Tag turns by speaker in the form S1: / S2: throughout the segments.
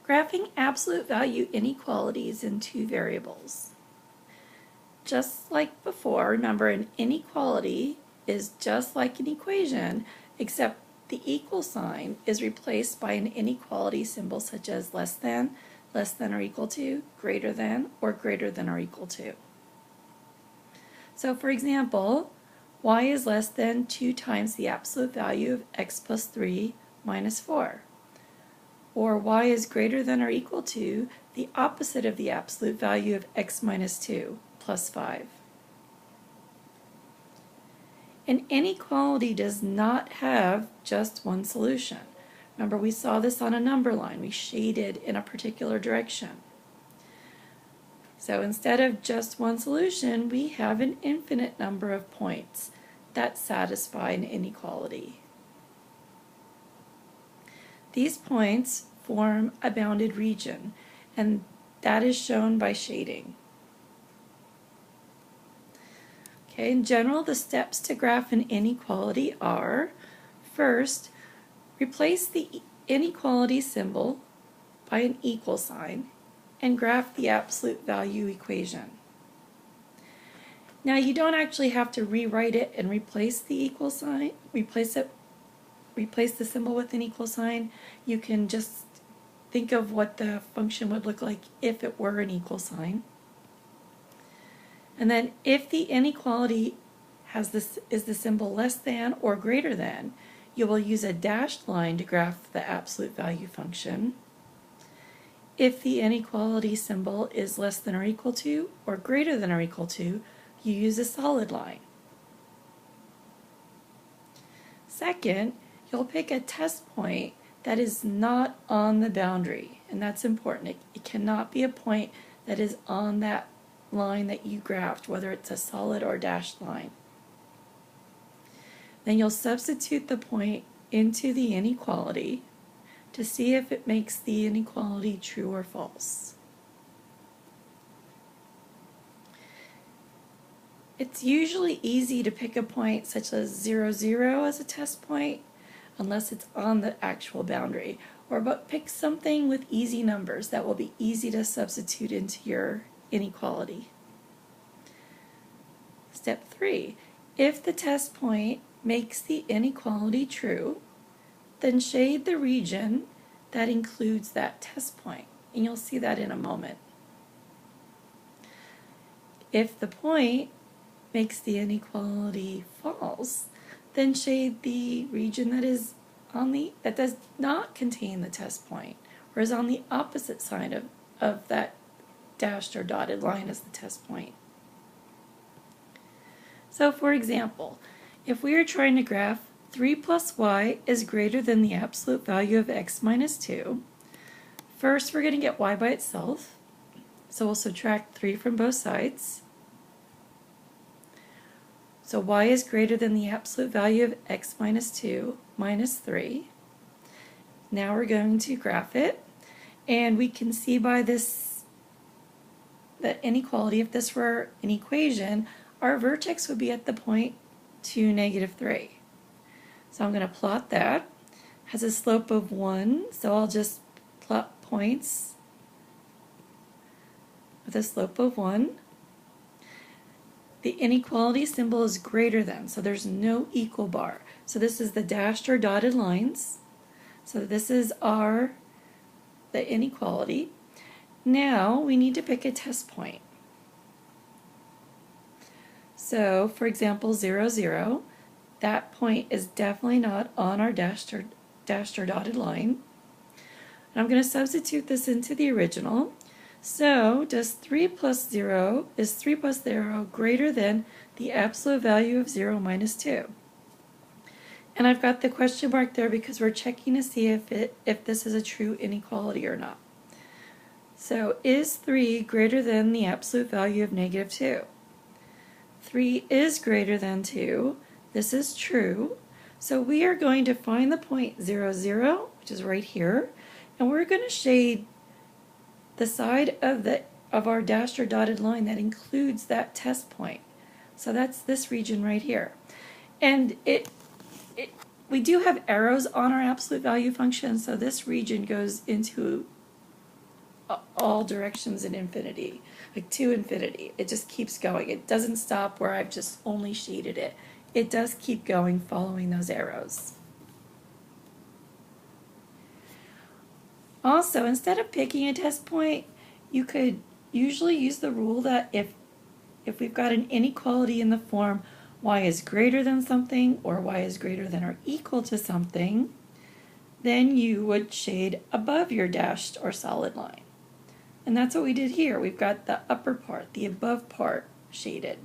S1: Graphing absolute value inequalities in two variables. Just like before, remember an inequality is just like an equation, except the equal sign is replaced by an inequality symbol such as less than or equal to, or greater than or equal to. So for example, y is less than 2 times the absolute value of x plus 3 minus 4. Or y is greater than or equal to the opposite of the absolute value of x minus 2 plus 5. An inequality does not have just one solution. Remember, we saw this on a number line. We shaded in a particular direction. So instead of just one solution, we have an infinite number of points that satisfy an inequality. These points form a bounded region, and that is shown by shading. Okay, in general, the steps to graph an inequality are, first, replace the inequality symbol by an equal sign and graph the absolute value equation. Now, you don't actually have to rewrite it and replace the equal sign, replace the symbol with an equal sign. You can just think of what the function would look like if it were an equal sign. And then if the inequality is the symbol less than or greater than, you will use a dashed line to graph the absolute value function. If the inequality symbol is less than or equal to or greater than or equal to, you use a solid line. Second, you'll pick a test point that is not on the boundary, and that's important. It cannot be a point that is on that line that you graphed, whether it's a solid or dashed line. Then you'll substitute the point into the inequality to see if it makes the inequality true or false. It's usually easy to pick a point such as 0, 0 as a test point, unless it's on the actual boundary, but pick something with easy numbers that will be easy to substitute into your inequality. Step 3, if the test point makes the inequality true, then shade the region that includes that test point, and you'll see that in a moment. If the point makes the inequality false, then shade the region that does not contain the test point, or is on the opposite side of that dashed or dotted line as the test point. So for example, if we are trying to graph 3 plus y is greater than the absolute value of x minus 2, first we're going to get y by itself, so we'll subtract 3 from both sides. So y is greater than the absolute value of x minus 2 minus 3. Now we're going to graph it, and we can see by this that inequality, if this were an equation, our vertex would be at the point 2, negative 3. So I'm going to plot that. It has a slope of 1, so I'll just plot points with a slope of 1. The inequality symbol is greater than, so there's no equal bar. So this is the dashed or dotted lines. So this is the inequality. Now we need to pick a test point. So for example, 0, 0, that point is definitely not on our dashed or dotted line. And I'm going to substitute this into the original. So does 3 plus 0 greater than the absolute value of 0 minus 2? And I've got the question mark there because we're checking to see if this is a true inequality or not. So is 3 greater than the absolute value of negative 2? 3 is greater than 2. This is true. So we are going to find the point 0, 0, which is right here, and we're going to shade the side of our dashed or dotted line that includes that test point. So that's this region right here. And we do have arrows on our absolute value function, so this region goes into all directions in infinity, like to infinity. It just keeps going. It doesn't stop where I've just only shaded it. It does keep going following those arrows. Also, instead of picking a test point, you could usually use the rule that if we've got an inequality in the form y is greater than something or y is greater than or equal to something, then you would shade above your dashed or solid line. And that's what we did here. We've got the upper part, the above part shaded.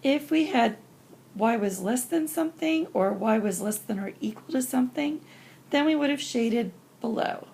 S1: If we had y was less than something or y was less than or equal to something, then we would have shaded below.